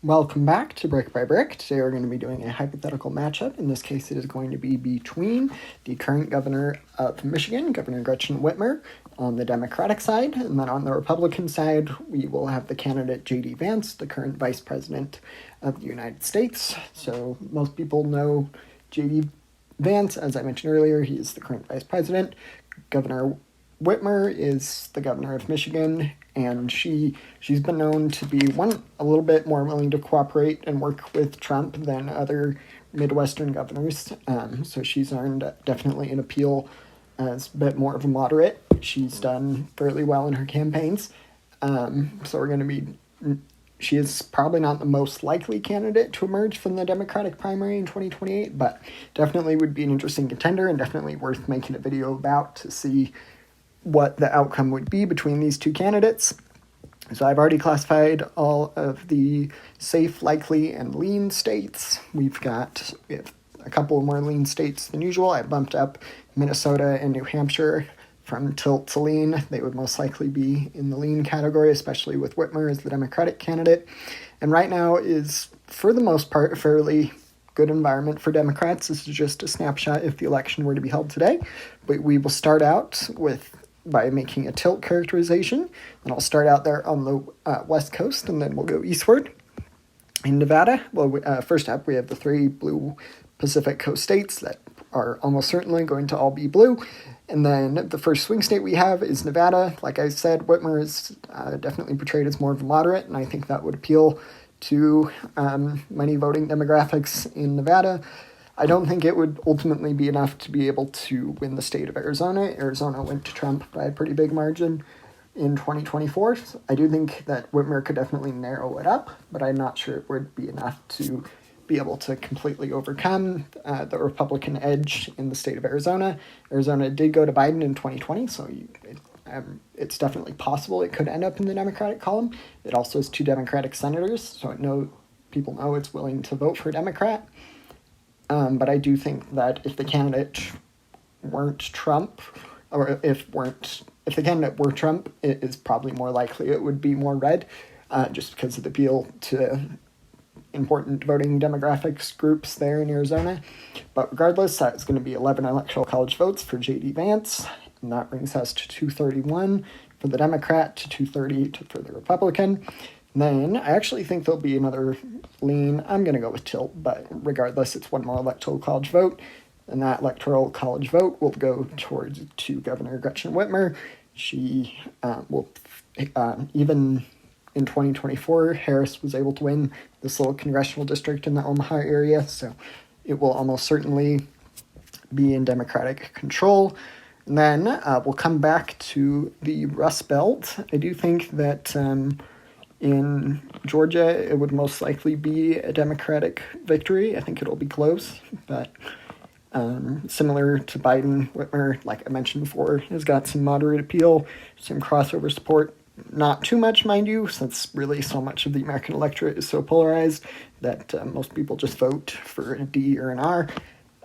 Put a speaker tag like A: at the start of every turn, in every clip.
A: Welcome back to Brick by Brick. Today we're going to be doing a hypothetical matchup. In this case, it is going to be between the current governor of Michigan, Governor Gretchen Whitmer, on the Democratic side, and then on the Republican side, we will have the candidate J.D. Vance, the current Vice President of the United States. So most people know J.D. Vance, as I mentioned earlier, he is the current Vice President. Governor Whitmer is the governor of Michigan, and she's been known to be a little bit more willing to cooperate and work with Trump than other Midwestern governors. So she's earned definitely an appeal as a bit more of a moderate. She's done fairly well in her campaigns. She is probably not the most likely candidate to emerge from the Democratic primary in 2028, but definitely would be an interesting contender and definitely worth making a video about to see what the outcome would be between these two candidates. So I've already classified all of the safe, likely, and lean states. We have a couple more lean states than usual. I bumped up Minnesota and New Hampshire from tilt to lean. They would most likely be in the lean category, especially with Whitmer as the Democratic candidate. And right now is, for the most part, a fairly good environment for Democrats. This is just a snapshot if the election were to be held today. But we will start out by making a tilt characterization. And I'll start out there on the West Coast, and then we'll go eastward. In Nevada, first up, we have the three blue Pacific Coast states that are almost certainly going to all be blue. And then the first swing state we have is Nevada. Like I said, Whitmer is definitely portrayed as more of a moderate, and I think that would appeal to many voting demographics in Nevada. I don't think it would ultimately be enough to be able to win the state of Arizona. Arizona went to Trump by a pretty big margin in 2024. So I do think that Whitmer could definitely narrow it up, but I'm not sure it would be enough to be able to completely overcome the Republican edge in the state of Arizona. Arizona did go to Biden in 2020, so it's definitely possible it could end up in the Democratic column. It also has two Democratic senators, so people know it's willing to vote for a Democrat. But I do think that if the candidate weren't Trump, or if the candidate were Trump, it is probably more likely it would be more red, just because of the appeal to important voting demographics groups there in Arizona. But regardless, that's going to be 11 electoral college votes for J.D. Vance, and that brings us to 231 for the Democrat, to 230 for the Republican. And then I actually think there'll be another lean. I'm going to go with tilt, but regardless, it's one more electoral college vote, and that electoral college vote will go to Governor Gretchen Whitmer. She will, even in 2024, Harris was able to win this little congressional district in the Omaha area, so it will almost certainly be in Democratic control. And then we'll come back to the Rust Belt. I do think that in Georgia, it would most likely be a Democratic victory. I think it'll be close, but similar to Biden, Whitmer, like I mentioned before, has got some moderate appeal, some crossover support. Not too much, mind you, since really so much of the American electorate is so polarized that most people just vote for a D or an R.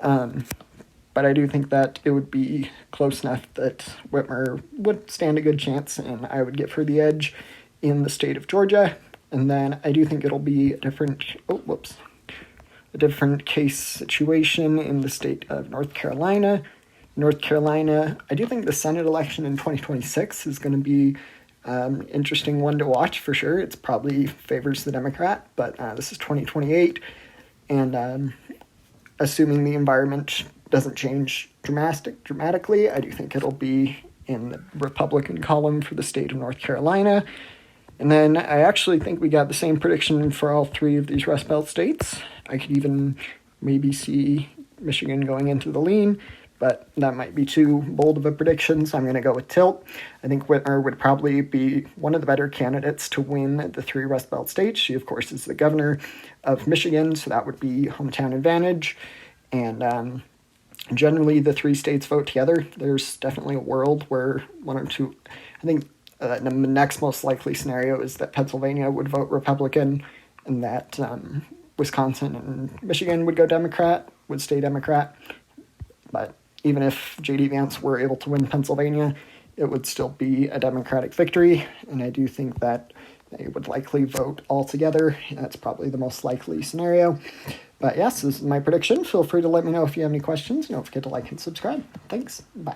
A: But I do think that it would be close enough that Whitmer would stand a good chance, and I would give her the edge in the state of Georgia. And then I do think it'll be a different case situation in the state of North Carolina. North Carolina, I do think the Senate election in 2026 is going to be interesting one to watch for sure. It's probably favors the Democrat, but this is 2028, and assuming the environment doesn't change dramatically, I do think it'll be in the Republican column for the state of North Carolina. And then I actually think we got the same prediction for all three of these Rust Belt states. I could even maybe see Michigan going into the lean, but that might be too bold of a prediction, so I'm going to go with tilt. I think Whitmer would probably be one of the better candidates to win the three Rust Belt states. She, of course, is the governor of Michigan, so that would be hometown advantage. And generally, the three states vote together. There's definitely a world where one or two, I think the next most likely scenario is that Pennsylvania would vote Republican, and that Wisconsin and Michigan would stay Democrat. But even if J.D. Vance were able to win Pennsylvania, it would still be a Democratic victory. And I do think that they would likely vote all together. That's probably the most likely scenario. But yes, this is my prediction. Feel free to let me know if you have any questions. Don't forget to like and subscribe. Thanks. Bye.